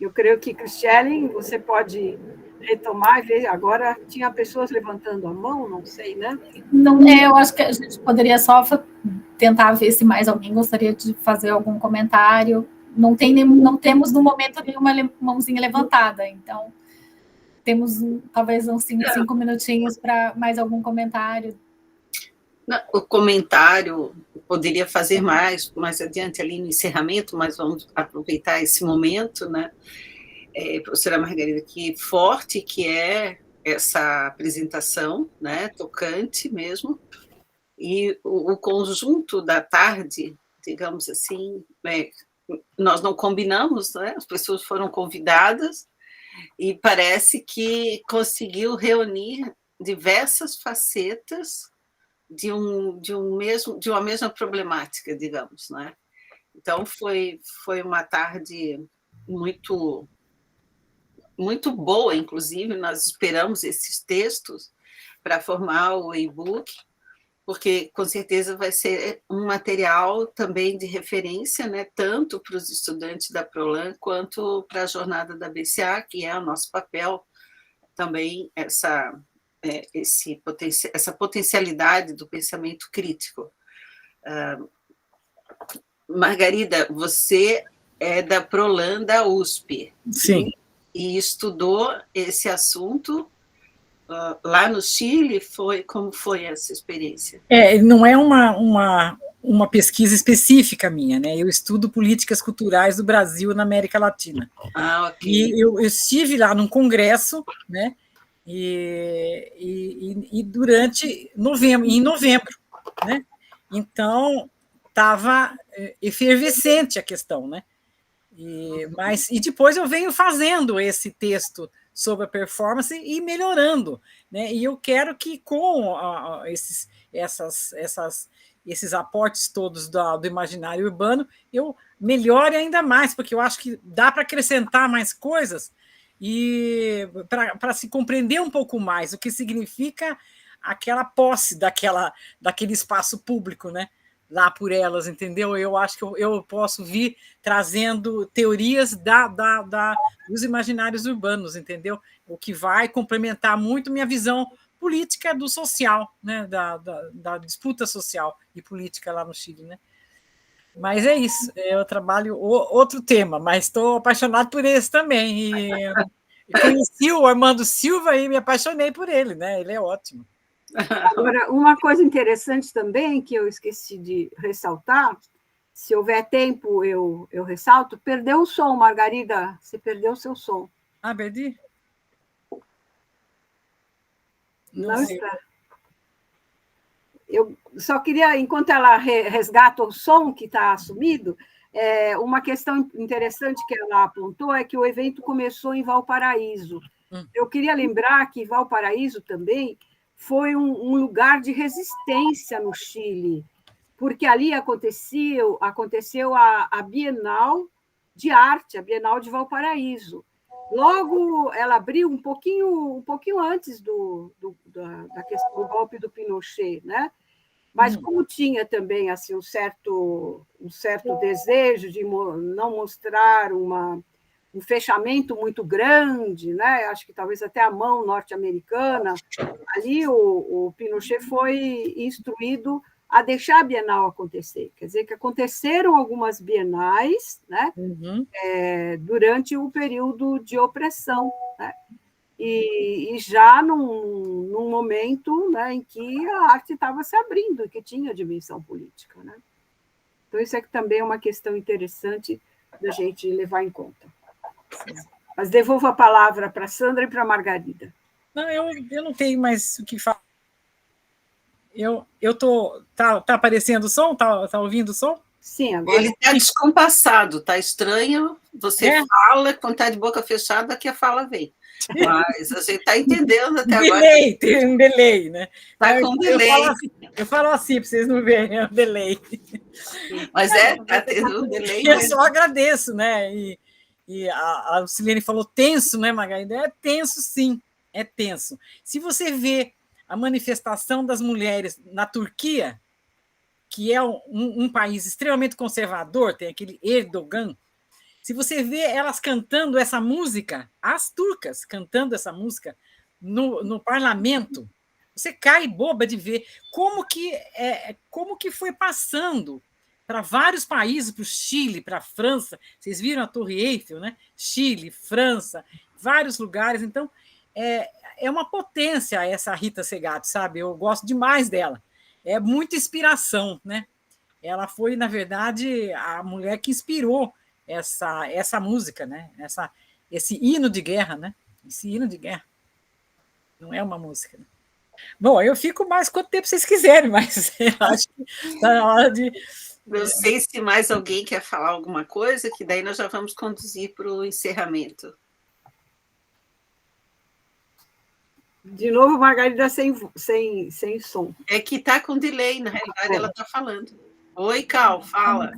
Eu creio que, Cristiane, você pode retomar e ver. Agora tinha pessoas levantando a mão, não sei, né? Não, eu acho que a gente poderia só tentar ver se mais alguém gostaria de fazer algum comentário. Não temos, no momento, nenhuma mãozinha levantada, então temos talvez uns 5 minutinhos para mais algum comentário. O comentário poderia fazer mais adiante ali no encerramento, mas vamos aproveitar esse momento, né? Professora Margarida, que forte que é essa apresentação, né? Tocante mesmo, e o conjunto da tarde, digamos assim, nós não combinamos, né? As pessoas foram convidadas e parece que conseguiu reunir diversas facetas de uma mesma problemática, digamos, né? Então foi uma tarde muito boa, inclusive nós esperamos esses textos para formar o e-book, porque com certeza vai ser um material também de referência, né, tanto para os estudantes da Prolan quanto para a jornada da BCA, que é o nosso papel também, essa potencialidade do pensamento crítico. Margarida, você é da Prolan da USP. Sim. E estudou esse assunto lá no Chile, como foi essa experiência? Não é uma pesquisa específica minha, né? Eu estudo políticas culturais do Brasil na América Latina. Ok. E eu estive lá num congresso, né? E durante em novembro, né? Então estava efervescente a questão, né? E depois eu venho fazendo esse texto sobre a performance e melhorando, né? E eu quero que com esses aportes todos do imaginário urbano eu melhore ainda mais, porque eu acho que dá para acrescentar mais coisas e para se compreender um pouco mais o que significa aquela posse daquele espaço público, né? Lá por elas, entendeu? Eu acho que eu posso vir trazendo teorias dos imaginários urbanos, entendeu? O que vai complementar muito minha visão política do social, né? Da disputa social e política lá no Chile, né? Mas é isso, eu trabalho outro tema, mas estou apaixonado por esse também. E conheci o Armando Silva e me apaixonei por ele, né? Ele é ótimo. Agora, uma coisa interessante também, que eu esqueci de ressaltar, se houver tempo eu ressalto, perdeu o som, Margarida, você perdeu o seu som. Ah, perdi? Não está. Eu só queria, enquanto ela resgata o som que está sumido, uma questão interessante que ela apontou é que o evento começou em Valparaíso. Eu queria lembrar que Valparaíso também foi um lugar de resistência no Chile, porque ali aconteceu a Bienal de Arte, a Bienal de Valparaíso. Logo, ela abriu um pouquinho antes da questão do golpe do Pinochet, né? Mas como tinha também assim, um certo desejo de não mostrar um fechamento muito grande, né? Acho que talvez até a mão norte-americana, ali o Pinochet foi instruído a deixar a Bienal acontecer. Quer dizer, que aconteceram algumas bienais, né? Durante o período de opressão, né? E já num momento, né, em que a arte estava se abrindo, que tinha dimensão política, né? Então, isso também é uma questão interessante da gente levar em conta. Mas devolvo a palavra para a Sandra e para a Margarida. Não, eu não tenho mais o que falar. Tá aparecendo o som? Tá ouvindo o som? Sim, agora. Ele está descompassado, está estranho. Você fala, quando está de boca fechada, que a fala vem. Mas a gente está entendendo até agora. Tem um delay, né? Está com delay. Eu falo assim para vocês não verem, é um delay. Mas está tendo um delay. Eu só agradeço, né? E a Silene falou tenso, né, Margarida? É tenso, sim, é tenso. Se você vê a manifestação das mulheres na Turquia, que é um país extremamente conservador, tem aquele Erdogan, se você vê elas cantando essa música, as turcas cantando essa música no parlamento, você cai boba de ver como que foi passando para vários países, para o Chile, para a França. Vocês viram a Torre Eiffel, né? Chile, França, vários lugares. Então, é uma potência essa Rita Segato, sabe? Eu gosto demais dela. É muita inspiração, né? Ela foi, na verdade, a mulher que inspirou essa música, né? Esse hino de guerra, né? Esse hino de guerra. Não é uma música, né? Bom, eu fico mais quanto tempo vocês quiserem, mas eu acho que está na hora de... Não sei se mais alguém quer falar alguma coisa, que daí nós já vamos conduzir para o encerramento. De novo, Margarida sem som. É que está com delay, na realidade, ela está falando. Oi, Cal, fala.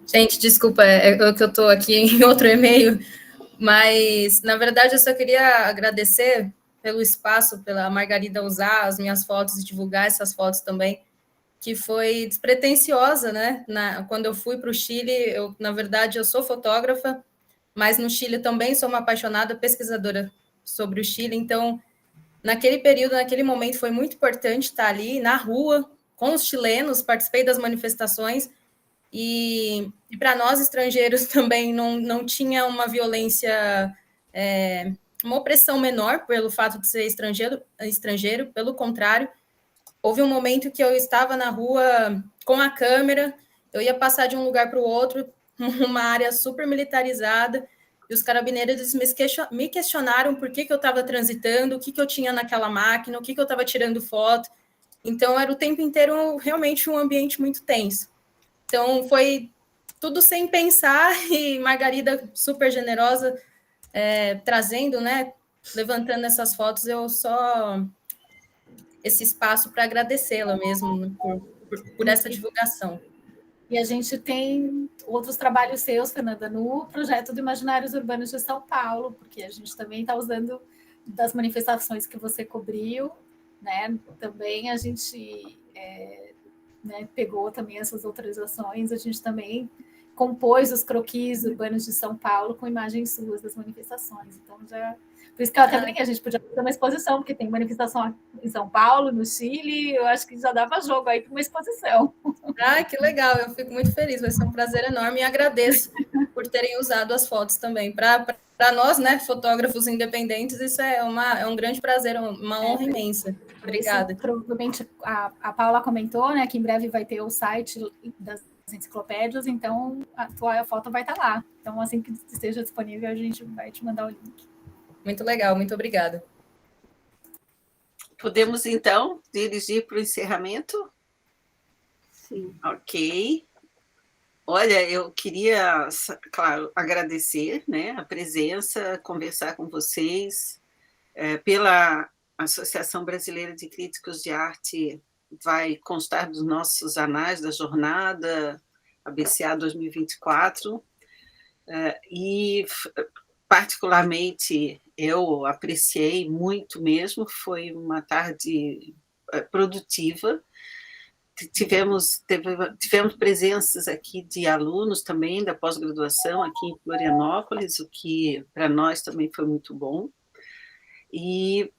Gente, desculpa, é que eu estou aqui em outro e-mail, mas, na verdade, eu só queria agradecer pelo espaço, pela Margarida usar as minhas fotos e divulgar essas fotos também, que foi despretensiosa, né? Quando eu fui para o Chile, na verdade, eu sou fotógrafa, mas no Chile também sou uma apaixonada pesquisadora sobre o Chile, então, naquele período, naquele momento, foi muito importante estar ali na rua, com os chilenos, participei das manifestações, e para nós, estrangeiros, também não tinha uma violência uma opressão menor pelo fato de ser estrangeiro, pelo contrário, houve um momento que eu estava na rua com a câmera, eu ia passar de um lugar para o outro, uma área super militarizada, e os carabineiros me questionaram por que eu estava transitando, o que eu tinha naquela máquina, o que eu estava tirando foto. Então, era o tempo inteiro realmente um ambiente muito tenso. Então, foi tudo sem pensar, e Margarida super generosa, trazendo, né, levantando essas fotos, eu só esse espaço para agradecê-la mesmo por essa divulgação. E a gente tem outros trabalhos seus, Fernanda, no projeto do Imaginários Urbanos de São Paulo, porque a gente também está usando das manifestações que você cobriu, né? Também a gente né, pegou também essas autorizações, a gente também compôs os croquis urbanos de São Paulo com imagens suas das manifestações. Então, por isso que eu até brinquei, a gente podia fazer uma exposição, porque tem manifestação em São Paulo, no Chile, eu acho que já dava jogo aí para uma exposição. Ah, que legal, eu fico muito feliz, vai ser um prazer enorme e agradeço por terem usado as fotos também. Para nós, né, fotógrafos independentes, isso é um grande prazer, uma honra imensa. Obrigada. Isso, provavelmente a Paula comentou, né, que em breve vai ter o site das enciclopédias, então a tua foto vai estar lá. Então, assim que esteja disponível, a gente vai te mandar o link. Muito legal, muito obrigada. Podemos, então, dirigir para o encerramento? Sim. Ok. Olha, eu queria, claro, agradecer, né, a presença, conversar com vocês, pela Associação Brasileira de Críticos de Arte, vai constar dos nossos anais da jornada ABCA 2024, e particularmente eu apreciei muito mesmo, foi uma tarde produtiva. Tivemos presenças aqui de alunos também da pós-graduação aqui em Florianópolis, o que para nós também foi muito bom. E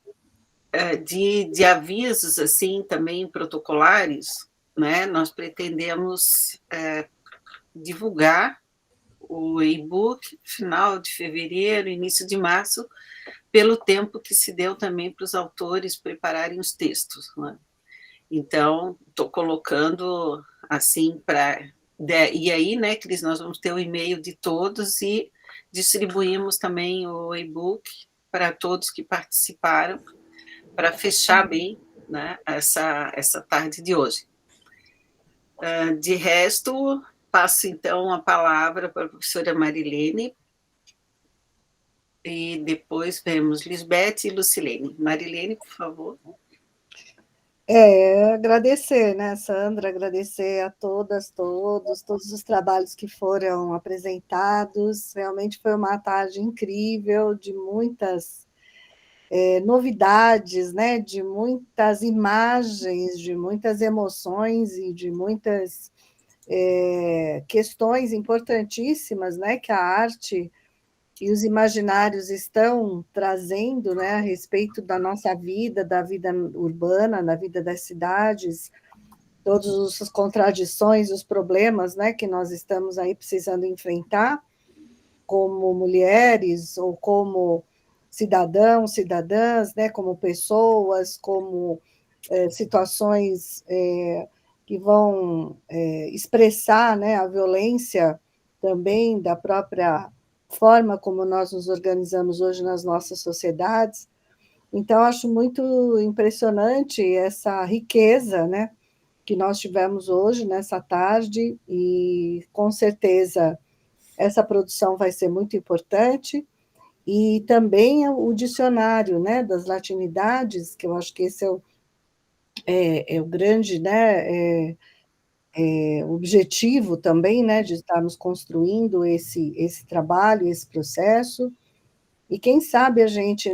de avisos assim também protocolares, né, nós pretendemos divulgar o e-book final de fevereiro, início de março, pelo tempo que se deu também para os autores prepararem os textos, né? Então, estou colocando assim para... E aí, né, Cris, nós vamos ter o e-mail de todos e distribuímos também o e-book para todos que participaram, para fechar bem, né, essa tarde de hoje. De resto, passo então a palavra para a professora Marilene, e depois vemos Lisbeth e Lucilene. Marilene, por favor. Agradecer, né, Sandra, agradecer a todos os trabalhos que foram apresentados. Realmente foi uma tarde incrível, de muitas novidades, né, de muitas imagens, de muitas emoções e de muitas questões importantíssimas, né, que a arte e os imaginários estão trazendo, né, a respeito da nossa vida, da vida urbana, da vida das cidades, todas as contradições, os problemas, né, que nós estamos aí precisando enfrentar como mulheres ou como cidadãos, cidadãs, né, como pessoas, como situações que vão expressar, né, a violência também da própria forma como nós nos organizamos hoje nas nossas sociedades. Então, acho muito impressionante essa riqueza, né, que nós tivemos hoje, nessa tarde, e, com certeza, essa produção vai ser muito importante, e também o dicionário, né, das latinidades, que eu acho que esse é o grande, né, objetivo também, né, de estarmos construindo esse trabalho, esse processo, e quem sabe a gente,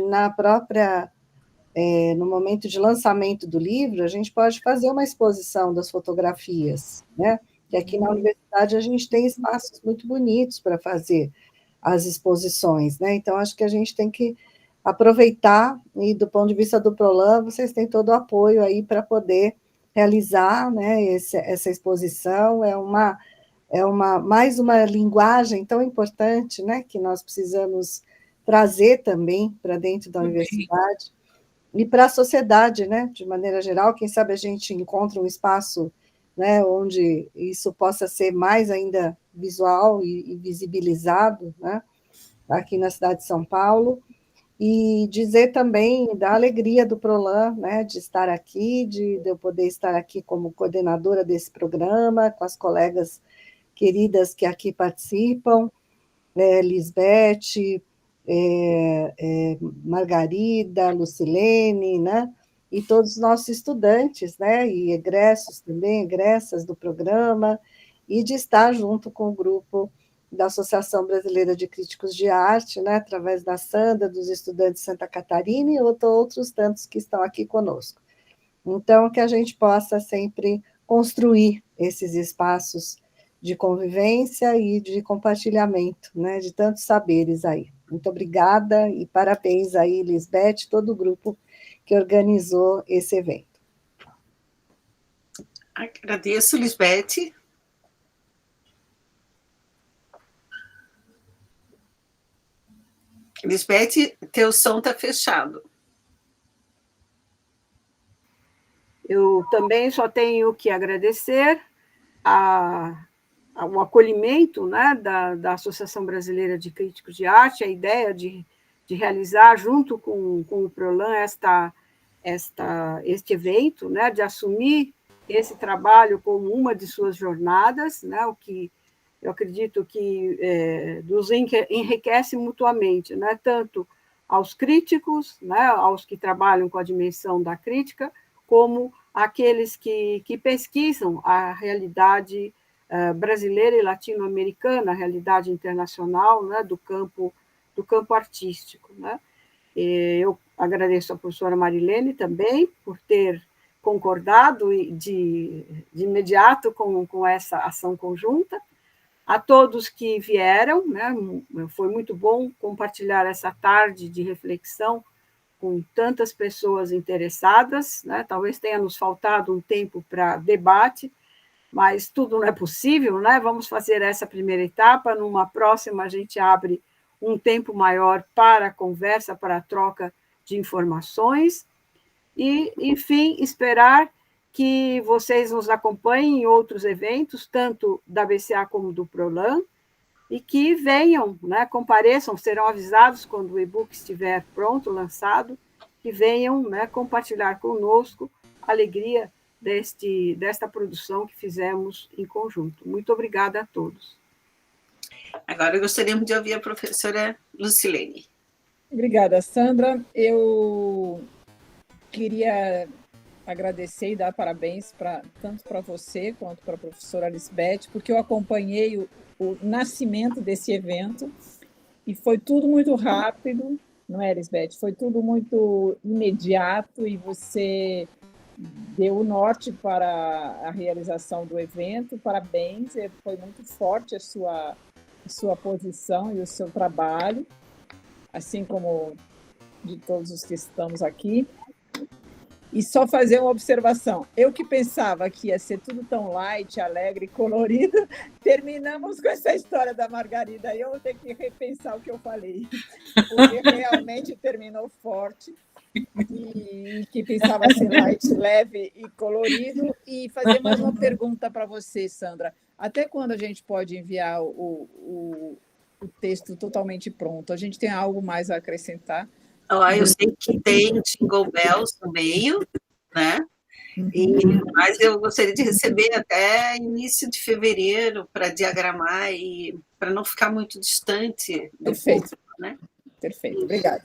no momento de lançamento do livro, a gente pode fazer uma exposição das fotografias, né, que aqui na universidade a gente tem espaços muito bonitos para fazer as exposições, né, então acho que a gente tem que aproveitar, e do ponto de vista do Prolan, vocês têm todo o apoio aí para poder realizar, né, essa exposição. Mais uma linguagem tão importante, né, que nós precisamos trazer também para dentro da universidade e para a sociedade, né, de maneira geral. Quem sabe a gente encontra um espaço, né, onde isso possa ser mais ainda visual e visibilizado, né, aqui na cidade de São Paulo. E dizer também da alegria do Prolan, né, de estar aqui, de eu poder estar aqui como coordenadora desse programa, com as colegas queridas que aqui participam, Lisbeth, Margarida, Lucilene, né, e todos os nossos estudantes, né, e egressos também, egressas do programa, e de estar junto com o grupo da Associação Brasileira de Críticos de Arte, né, através da Sandra, dos estudantes de Santa Catarina e outros tantos que estão aqui conosco. Então, que a gente possa sempre construir esses espaços de convivência e de compartilhamento, né, de tantos saberes aí. Muito obrigada e parabéns aí, Lisbeth, todo o grupo que organizou esse evento. Agradeço, Lisbeth. Lisbeth, teu som está fechado. Eu também só tenho que agradecer o acolhimento, né, da Associação Brasileira de Críticos de Arte, a ideia de realizar, junto com o Prolan, este evento, né, de assumir esse trabalho como uma de suas jornadas, né, o que eu acredito que nos enriquece mutuamente, né, tanto aos críticos, né, aos que trabalham com a dimensão da crítica, como aqueles que pesquisam a realidade brasileira e latino-americana, a realidade internacional, né, do campo artístico, né. Eu agradeço à professora Marilene também por ter concordado de imediato com essa ação conjunta. A todos que vieram, né, foi muito bom compartilhar essa tarde de reflexão com tantas pessoas interessadas, né, talvez tenha nos faltado um tempo para debate, mas tudo não é possível, né, vamos fazer essa primeira etapa, numa próxima a gente abre um tempo maior para a conversa, para a troca de informações, e, enfim, esperar que vocês nos acompanhem em outros eventos, tanto da BCA como do Prolan, e que venham, né, compareçam, serão avisados quando o e-book estiver pronto, lançado, que venham, né, compartilhar conosco a alegria desta produção que fizemos em conjunto. Muito obrigada a todos. Agora gostaríamos de ouvir a professora Lucilene. Obrigada, Sandra. Eu queria agradecer e dar parabéns tanto para você quanto para a professora Lisbeth, porque eu acompanhei o nascimento desse evento e foi tudo muito rápido, não é, Lisbeth? Foi tudo muito imediato e você deu o norte para a realização do evento. Parabéns, foi muito forte a sua posição e o seu trabalho, assim como de todos os que estamos aqui. E só fazer uma observação. Eu que pensava que ia ser tudo tão light, alegre, colorido, terminamos com essa história da Margarida. Aí eu vou ter que repensar o que eu falei, porque realmente terminou forte. E que pensava ser light, leve e colorido. E fazer mais uma pergunta para você, Sandra. Até quando a gente pode enviar o texto totalmente pronto? A gente tem algo mais a acrescentar? Eu sei que tem Jingle Bells no meio, né? Mas eu gostaria de receber até início de fevereiro para diagramar e para não ficar muito distante do público, né? Perfeito, obrigada.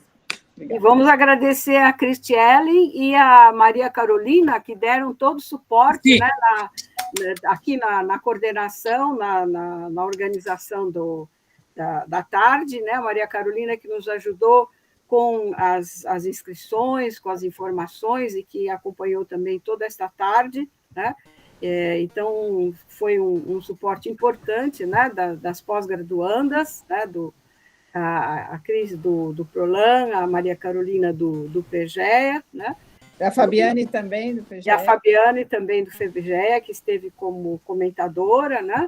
E vamos agradecer a Cristiele e a Maria Carolina, que deram todo o suporte, né, aqui na coordenação, na organização da tarde, né? A Maria Carolina que nos ajudou com as inscrições, com as informações e que acompanhou também toda esta tarde, né? Então, foi um suporte importante, né, das pós-graduandas, né, a Cris do Prolan, a Maria Carolina do PGEA, né? A Fabiane também do PGEA. E a Fabiane também do FEBGEA, que esteve como comentadora, né?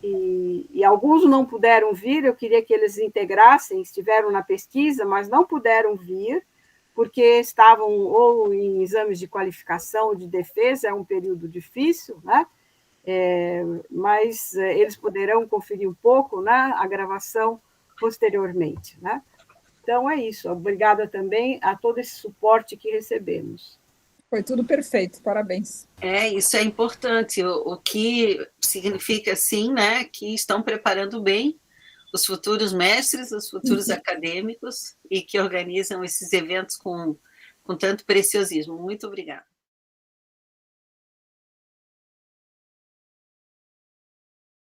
e alguns não puderam vir, eu queria que eles integrassem, estiveram na pesquisa, mas não puderam vir, porque estavam ou em exames de qualificação ou de defesa, é um período difícil, né? Mas eles poderão conferir um pouco, né, a gravação posteriormente, né? Então, é isso. Obrigada também a todo esse suporte que recebemos. Foi tudo perfeito, parabéns. Isso é importante, o que significa, sim, né, que estão preparando bem os futuros mestres, os futuros acadêmicos, e que organizam esses eventos com tanto preciosismo. Muito obrigada.